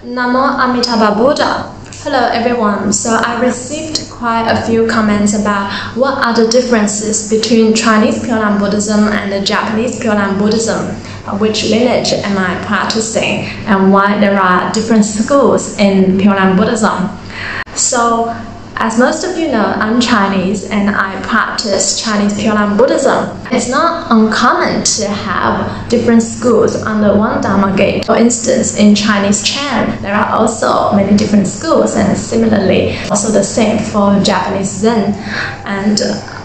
Namo Amitabha Buddha. Hello everyone. So I received quite a few comments about what are the differences between Chinese Pure Land Buddhism and the Japanese Pure Land Buddhism. Which lineage am I practicing and why there are different schools in Pure Land Buddhism. So as most of you know, I'm Chinese and I practice Chinese Pure Land Buddhism. It's not uncommon to have different schools under one Dharma gate. For instance, in Chinese Chan, there are also many different schools, and similarly, also the same for Japanese Zen and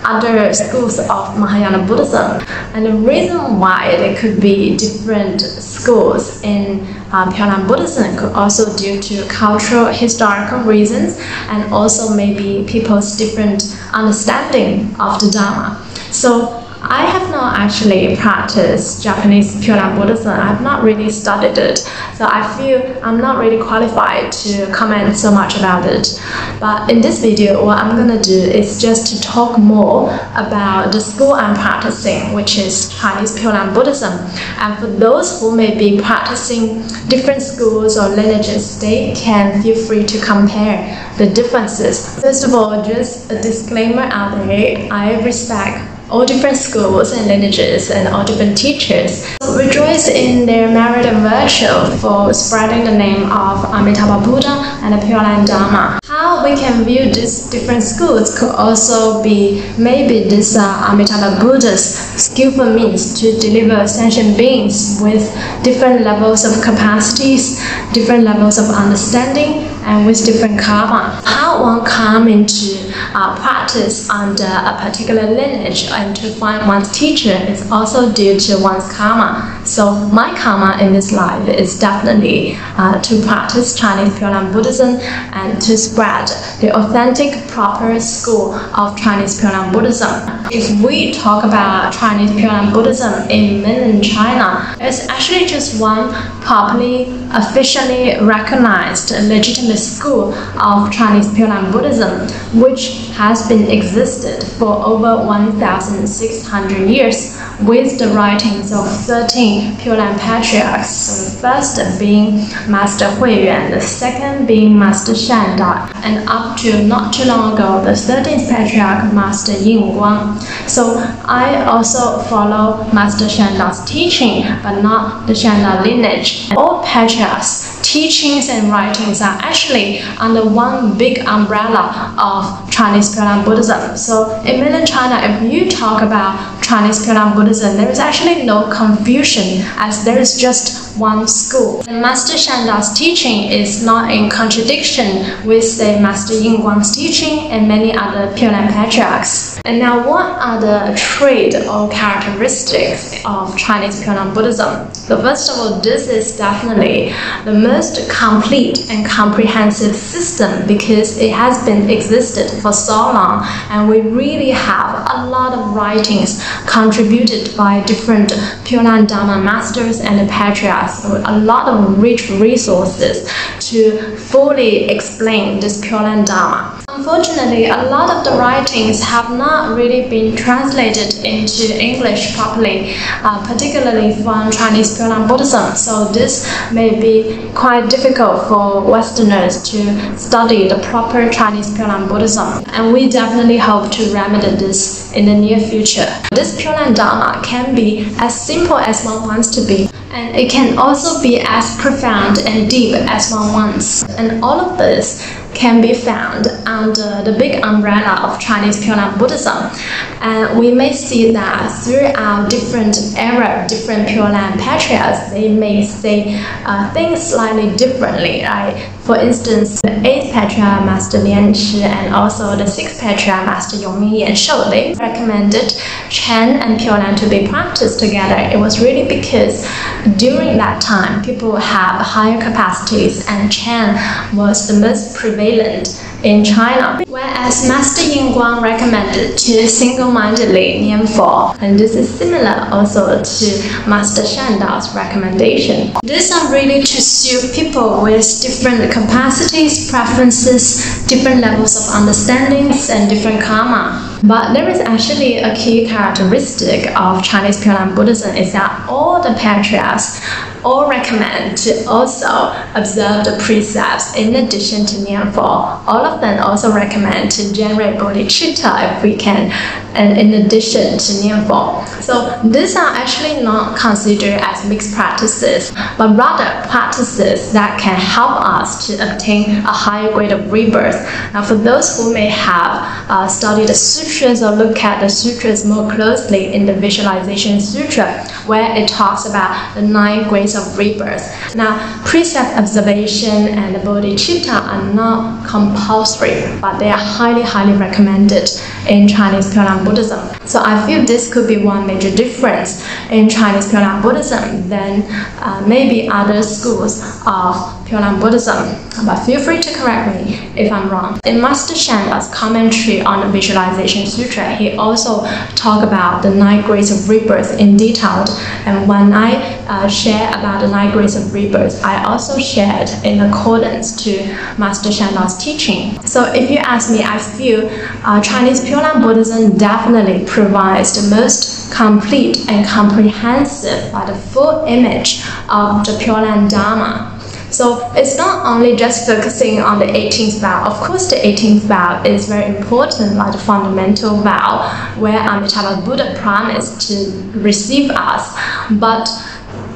other schools of Mahayana Buddhism. And the reason why there could be different schools in Pure Land Buddhism could also due to cultural, historical reasons, and also maybe people's different understanding of the Dharma. So I have not actually practiced Japanese Pure Land Buddhism. I have not really studied it. So I feel I'm not really qualified to comment so much about it. But in this video, what I'm going to do is just to talk more about the school I'm practicing, which is Chinese Pure Land Buddhism. And for those who may be practicing different schools or lineages, they can feel free to compare the differences. First of all, just a disclaimer out there, I respect all different schools and lineages and all different teachers. So rejoice in their merit and virtue for spreading the name of Amitabha Buddha and the Pure Land Dharma. How we can view these different schools could also be maybe this Amitabha Buddha's skillful means to deliver sentient beings with different levels of capacities, different levels of understanding, and with different karma. How one come into practice under a particular lineage and to find one's teacher is also due to one's karma. So my karma in this life is definitely to practice Chinese Pure Land Buddhism and to spread the authentic, proper school of Chinese Pure Land Buddhism. If we talk about Chinese Pure Land Buddhism in mainland China, there's actually just one properly, officially recognized, legitimate school of Chinese Pure Land Buddhism, which has been existed for over 1,600 years with the writings of 13 Pure Land Patriarchs. So the first being Master Huiyuan, the second being Master Shandao, and up to not too long ago, the 13th Patriarch, Master Yingguang. So I also follow Master Shandao's teaching, but not the Shandao lineage. All patriarchs' teachings and writings are actually under one big umbrella of Chinese Pure Land Buddhism. So in mainland China, if you talk about Chinese Pure Land Buddhism, there is actually no confusion, as there is just one school. And Master Shandao's teaching is not in contradiction with, say, Master Yingguang's teaching and many other Pure Land Patriarchs. And now, what are the traits or characteristics of Chinese Pure Land Buddhism? So first of all, this is definitely the most complete and comprehensive system because it has been existed for so long, and we really have a lot of writings contributed by different Pure Land Dharma masters and the patriarchs, with a lot of rich resources to fully explain this Pure Land Dharma. Unfortunately, a lot of the writings have not really been translated into English properly, particularly from Chinese Pure Land Buddhism. So this may be quite difficult for Westerners to study the proper Chinese Pure Land Buddhism. And we definitely hope to remedy this in the near future. This Pure Land Dharma can be as simple as one wants to be, and it can also be as profound and deep as one wants. And all of this can be found under the big umbrella of Chinese Pure Land Buddhism. And we may see that throughout different eras, different Pure Land Patriarchs, they may say things slightly differently, right? For instance, the 8th Patriarch, Master Lianchi, and also the 6th Patriarch, Master Yongming Yanshou, they recommended Chan and Pure Land to be practiced together. It was really because during that time, people have higher capacities, and Chan was the most prevalent in China, whereas Master Yingguang recommended to single-mindedly Nianfo, and this is similar also to Master Shandao's recommendation. These are really to suit people with different capacities, preferences, different levels of understandings, and different karma. But there is actually a key characteristic of Chinese Pure Land Buddhism is that all the patriarchs all recommend to also observe the precepts in addition to Nianfo. All of them also recommend to generate bodhicitta if we can, and in addition to Nianfo. So these are actually not considered as mixed practices, but rather practices that can help us to obtain a higher grade of rebirth. Now, for those who may have studied the sutras or look at the sutras more closely in the Visualization Sutra, where it talks about the 9 grades of rebirth. Now, precept observation and the bodhicitta are not compulsory, but they are highly recommended in Chinese Pure Land Buddhism. So I feel this could be one major difference in Chinese Pure Land Buddhism than maybe other schools of Pure Land Buddhism. But feel free to correct me if I'm wrong. In Master Shandao's commentary on the Visualization Sutra, he also talked about the 9 grades of rebirth in detail. And when I share about the 9 grades of rebirth, I also shared in accordance to Master Shandao's teaching. So if you ask me, I feel Chinese Pure Land Buddhism definitely provides the most complete and comprehensive, the full image of the Pure Land Dharma. So it's not only just focusing on the 18th vow. Of course, the 18th vow is very important, like the fundamental vow, where Amitabha Buddha promised to receive us. But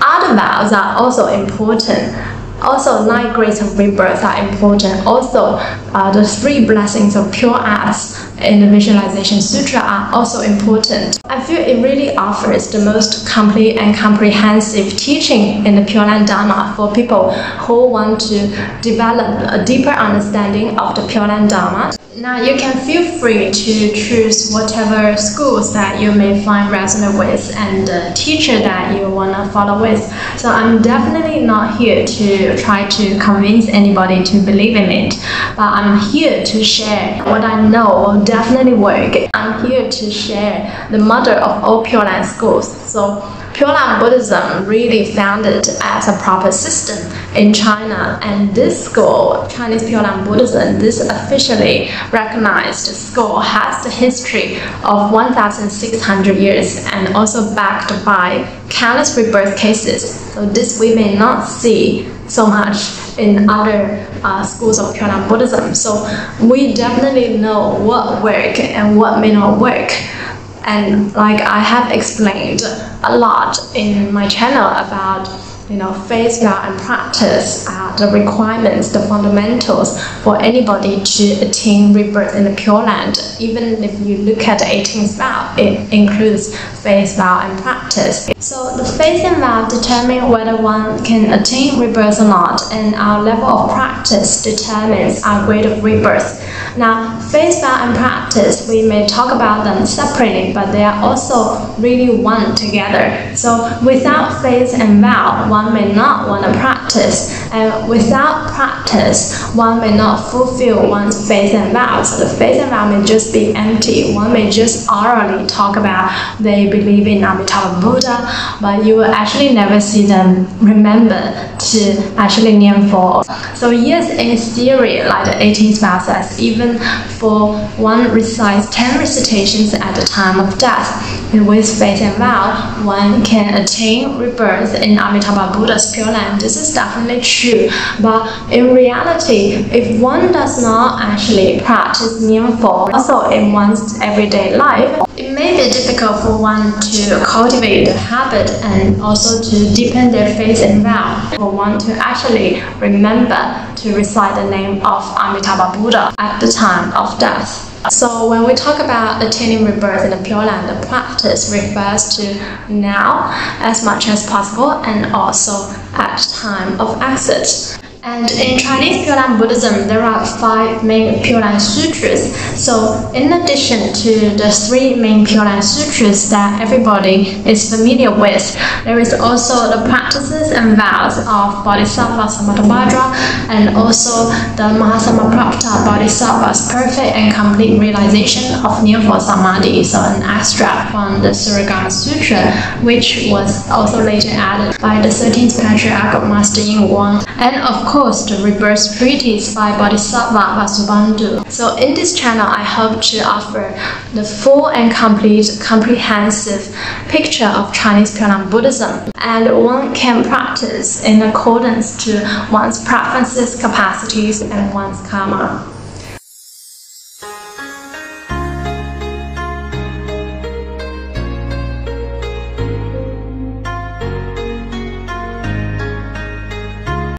other vows are also important. Also, 9 grades of rebirth are important. Also, the 3 blessings of pure acts in the Visualization Sutra are also important. I feel it really offers the most complete and comprehensive teaching in the Pure Land Dharma for people who want to develop a deeper understanding of the Pure Land Dharma. Now, you can feel free to choose whatever schools that you may find resonant with and the teacher that you want to follow with. So I'm definitely not here to try to convince anybody to believe in it, but I'm here to share what I know will definitely work. I'm here to share the mother of all Pure Land schools. So Pure Land Buddhism really founded as a proper system in China, and this school, Chinese Pure Land Buddhism, this officially recognized school, has the history of 1,600 years and also backed by countless rebirth cases. So this we may not see so much in other schools of Pure Land Buddhism. So we definitely know what works and what may not work. And like I have explained a lot in my channel about faith, vow, and practice, the requirements, the fundamentals for anybody to attain rebirth in the Pure Land. Even if you look at the 18th vow, it includes faith, vow, and practice. So the faith and vow determine whether one can attain rebirth or not, and our level of practice determines our grade of rebirth. Now, faith, vow, and practice, we may talk about them separately, but they are also really one together. So without faith and vow, one may not want to practice, and without practice, one may not fulfill one's faith and vow. So the faith and vow may just be empty. One may just orally talk about they believe in Amitabha Buddha, but you will actually never see them remember to actually Nianfo. So yes, in theory, like the 18th vow says, even for one recites 10 recitations at the time of death, and with faith and vow, one can attain rebirth in Amitabha Buddha's Pure Land. This is definitely true. But in reality, if one does not actually practice Nianfo also in one's everyday life, it may be difficult for one to cultivate the habit and also to deepen their faith and vow, for one to actually remember to recite the name of Amitabha Buddha at the time of death. So when we talk about attaining rebirth in the Pure Land, the practice refers to now as much as possible and also at time of exit. And in Chinese Pure Land Buddhism, there are 5 main Pure Land Sutras. So in addition to the 3 main Pure Land Sutras that everybody is familiar with, there is also the practices and vows of Bodhisattva Samatobhadra and also the Mahasamaprapta Bodhisattva's perfect and complete realization of Nianfo Samadhi. So an extract from the Suragama Sutra, which was also later added by the 13th Patriarch of Master Yin Wang. And of course, the rebirth treatise by Bodhisattva Vasubandhu. So in this channel, I hope to offer the full and comprehensive picture of Chinese Pure Land Buddhism, and one can practice in accordance to one's preferences, capacities, and one's karma.